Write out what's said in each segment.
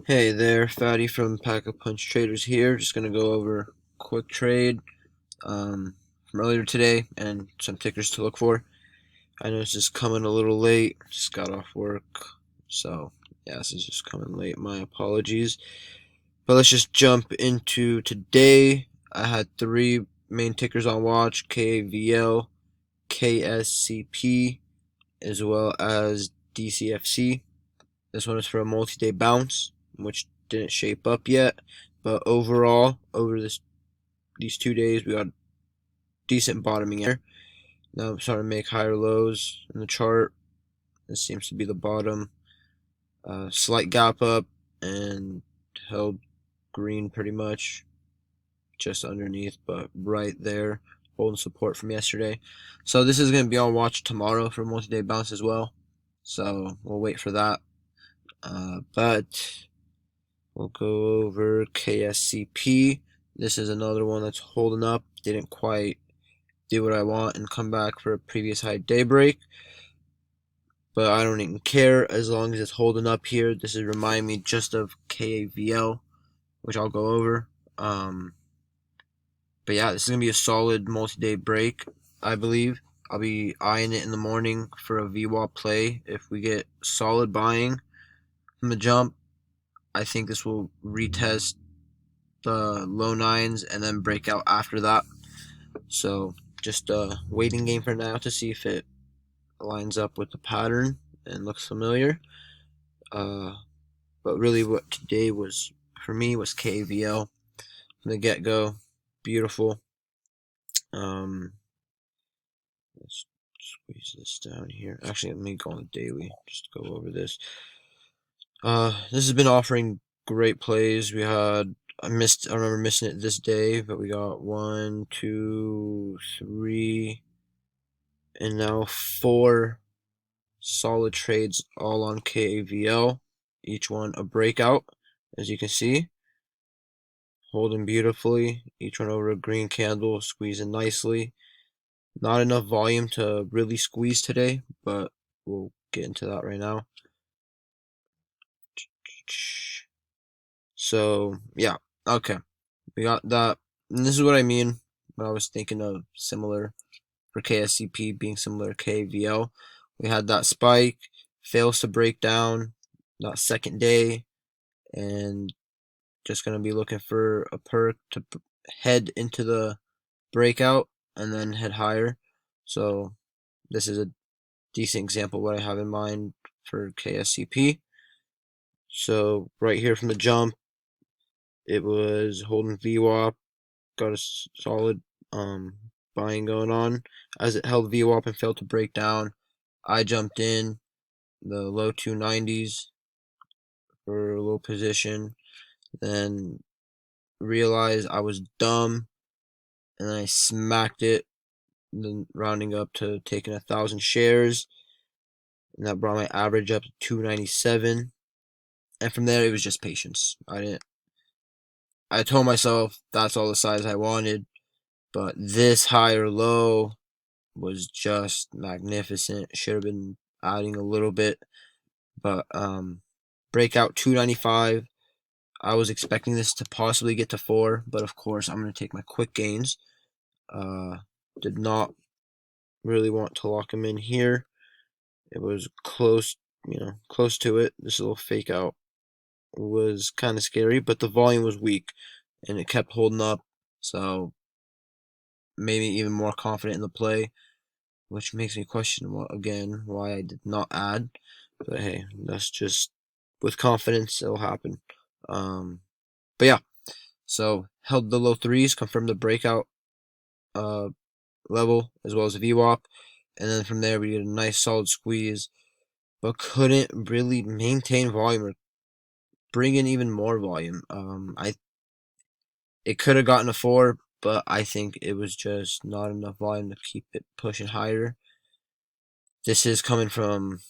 Hey there, Fatty from Pack a Punch Traders here. Just gonna go over a quick trade from earlier today and some tickers to look for. I know it's just coming a little late. Just got off work, so yeah, this is just coming late. My apologies. But let's just jump into today. I had three main tickers on watch: Kavl, Kscp, as well as Dcfc. This one is for a multi-day bounce, which didn't shape up yet. But overall, over these 2 days, we got decent bottoming here. Now I'm starting to make higher lows in the chart. This seems to be the bottom. Slight gap up and held green pretty much just underneath, but right there, holding support from yesterday. So this is going to be on watch tomorrow for multi-day bounce as well. So we'll wait for that. But we'll go over Kscp. This is another one that's holding up. Didn't quite do what I want and come back for a previous high daybreak. But I don't even care as long as it's holding up here. This is reminding me just of Kavl, which I'll go over. But yeah, this is going to be a solid multi-day break, I believe. I'll be eyeing it in the morning for a VWAP play. If we get solid buying from the jump, I think this will retest the low nines and then break out after that. So just a waiting game for now to see if it lines up with the pattern and looks familiar. But really what today was for me was Kavl from the get-go. Beautiful. Let's squeeze this down here. Actually, let me go on the daily just to go over this. This has been offering great plays. We had I remember missing it this day, but we got 1, 2, 3, and now 4 solid trades all on Kavl. Each one a breakout, as you can see. Holding beautifully. Each one over a green candle, squeezing nicely. Not enough volume to really squeeze today, but we'll get into that right now. So, yeah, okay. We got that. And this is what I mean when I was thinking of similar for Kscp being similar to Kavl. We had that spike, fails to break down that second day, and just going to be looking for a perk to head into the breakout and then head higher. So this is a decent example of what I have in mind for Kscp. So right here from the jump, it was holding VWAP, got a solid buying going on. As it held VWAP and failed to break down, I jumped in the low 290s for a low position, then realized I was dumb, and then I smacked it, then rounding up to taking 1,000 shares, and that brought my average up to 297. And from there, it was just patience. I told myself that's all the size I wanted, but this high or low was just magnificent. Should have been adding a little bit, but breakout 295. I was expecting this to possibly get to 4, but of course I'm going to take my quick gains. Did not really want to lock them in here. It was close, close to it. This little fake out was kind of scary, but the volume was weak and it kept holding up, so made me even more confident in the play, which makes me question again why I did not add. But hey, that's just with confidence, it'll happen. But yeah, so held the low threes, confirmed the breakout level as well as the VWAP, and then from there we did a nice solid squeeze, but couldn't really maintain volume or bring in even more volume. It could have gotten a 4, but I think it was just not enough volume to keep it pushing higher. This is coming from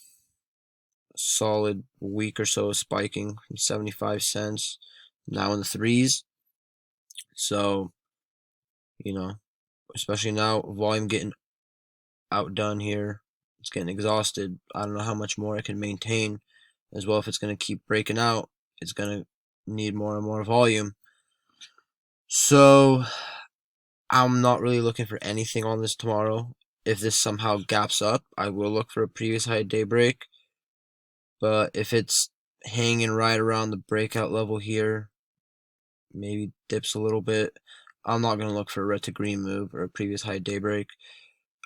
a solid week or so of spiking from 75 cents, now in the threes. So, especially now, volume getting outdone here. It's getting exhausted. I don't know how much more I can maintain as well if it's going to keep breaking out. it's gonna need more and more volume. So I'm not really looking for anything on this tomorrow. If this somehow gaps up, I will look for a previous high daybreak. But if it's hanging right around the breakout level here, maybe dips a little bit, I'm not going to look for a red to green move or a previous high daybreak.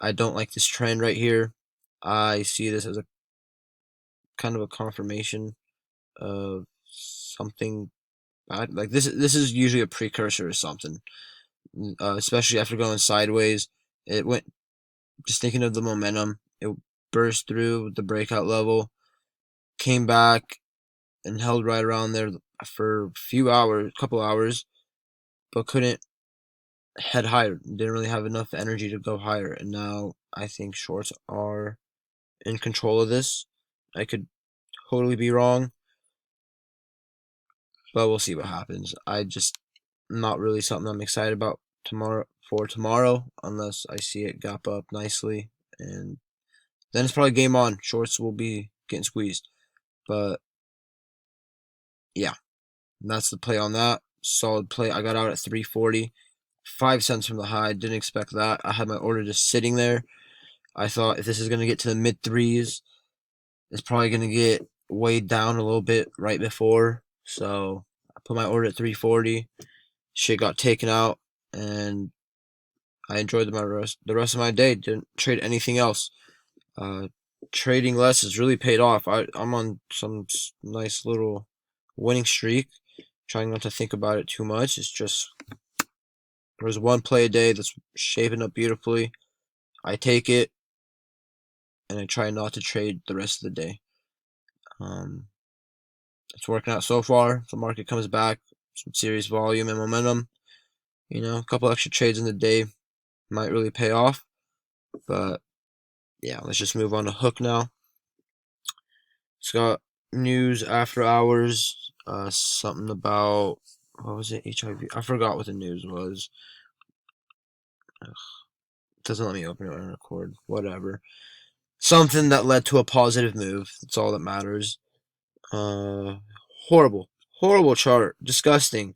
I don't like this trend right here. I see this as a kind of a confirmation of something bad. Like this is usually a precursor to something, especially after going sideways. It went, just thinking of the momentum, it burst through the breakout level, came back and held right around there for a few hours, couple hours, but couldn't head higher. Didn't really have enough energy to go higher. And now I think shorts are in control of this. I could totally be wrong, but we'll see what happens. I just not really something I'm excited about tomorrow unless I see it gap up nicely, and then it's probably game on. Shorts will be getting squeezed. But yeah, that's the play on that. Solid play. I got out at 340, 5 cents from the high. Didn't expect that. I had my order just sitting there. I thought if this is going to get to the mid threes, it's probably going to get weighed down a little bit right before. So I put my order at 340. Shit got taken out, and I enjoyed the rest of my day. Didn't trade anything else. Trading less has really paid off. I'm on some nice little winning streak. Trying not to think about it too much. It's just there's one play a day that's shaping up beautifully. I take it, and I try not to trade the rest of the day. It's working out so far. If the market comes back, some serious volume and momentum, a couple extra trades in the day might really pay off. But yeah, let's just move on to Hook now. It's got news after hours. Something about, what was it? HIV. I forgot what the news was. Ugh, it doesn't let me open it and record. Whatever. Something that led to a positive move. That's all that matters. Horrible. Horrible chart. Disgusting.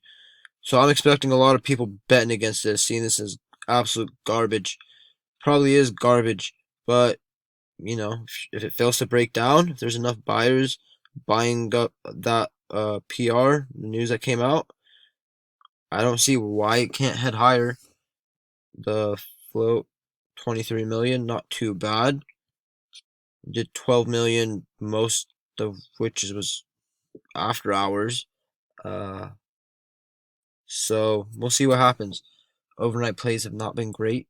So I'm expecting a lot of people betting against this, seeing this as absolute garbage. Probably is garbage, but if it fails to break down, if there's enough buyers buying up that PR, the news that came out, I don't see why it can't head higher. The float, 23 million, not too bad. Did 12 million, most of which was after hours. So we'll see what happens. Overnight plays have not been great.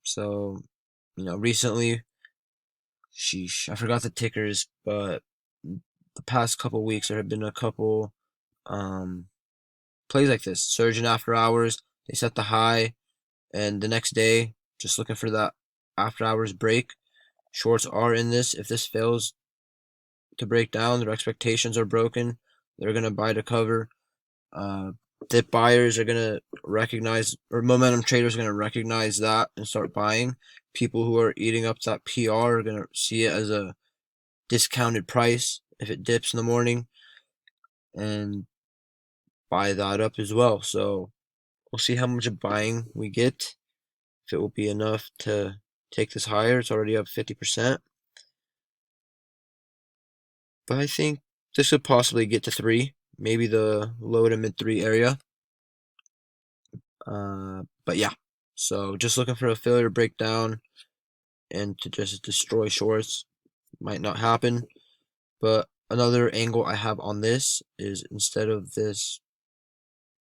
So, recently, sheesh, I forgot the tickers, but the past couple weeks there have been a couple plays like this. Surgeon after hours, they set the high, and the next day, just looking for that after hours break. Shorts are in this. If this fails to break down, their expectations are broken. They're gonna buy to cover. Dip buyers are gonna recognize, or momentum traders are gonna recognize that and start buying. People who are eating up that PR are gonna see it as a discounted price if it dips in the morning and buy that up as well. So we'll see how much buying we get. If it will be enough to take this higher. It's already up 50%. But I think this could possibly get to 3, maybe the low to mid 3 area. But yeah, so just looking for a failure breakdown and to just destroy shorts. Might not happen. But another angle I have on this is, instead of this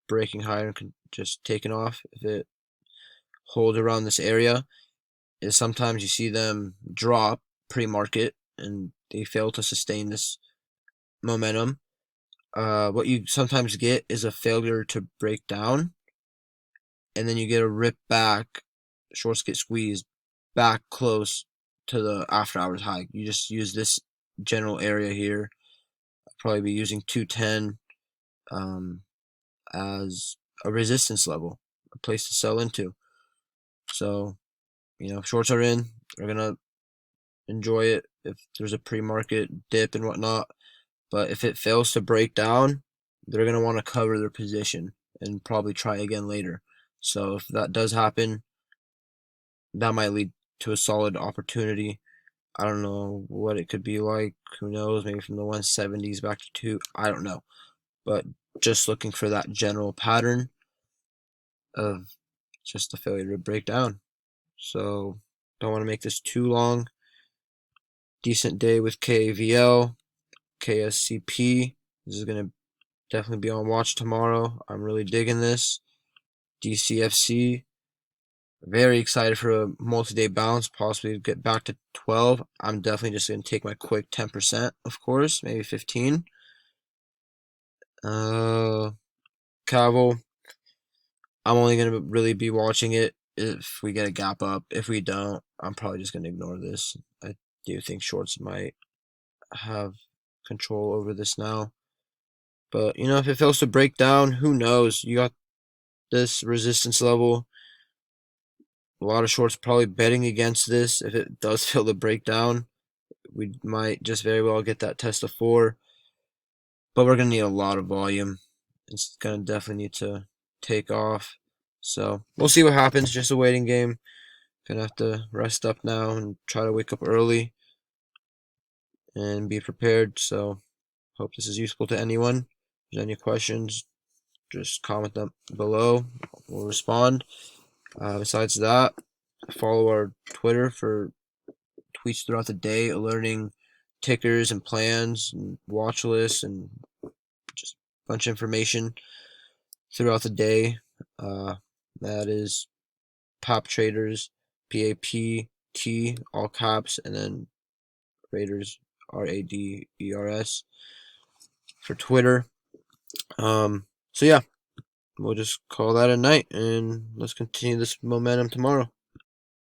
breaking higher and just taking off, if it holds around this area, is sometimes you see them drop pre-market and they fail to sustain this momentum. What you sometimes get is a failure to break down, and then you get a rip back. Shorts get squeezed back close to the after hours high. You just use this general area here. I'll probably be using 210 as a resistance level, a place to sell into. So, shorts are in. They're gonna enjoy it if there's a pre-market dip and whatnot. But if it fails to break down, they're going to want to cover their position and probably try again later. So if that does happen, that might lead to a solid opportunity. I don't know what it could be like. Who knows? Maybe from the 170s back to 2. I don't know. But just looking for that general pattern of just a failure to break down. So don't want to make this too long. Decent day with Kavl, Kscp. This is going to definitely be on watch tomorrow. I'm really digging this. Dcfc. Very excited for a multi-day bounce, possibly get back to 12. I'm definitely just going to take my quick 10%, of course, maybe 15. Kavl. I'm only going to really be watching it if we get a gap up. If we don't, I'm probably just going to ignore this. I do think shorts might have control over this now. But, you know, if it fails to break down, who knows? You got this resistance level. A lot of shorts probably betting against this. If it does fail to break down, we might just very well get that test of 4. But we're going to need a lot of volume. It's going to definitely need to take off. So we'll see what happens. Just a waiting game. Gonna have to rest up now and try to wake up early and be prepared. So hope this is useful to anyone. If there's any questions, just comment them below. We'll respond. Besides that, follow our Twitter for tweets throughout the day alerting tickers and plans and watch lists and just a bunch of information throughout the day. That is Pop Traders, PAPT, all caps, and then Raiders, RADERS for Twitter. So yeah, we'll just call that a night, and let's continue this momentum tomorrow.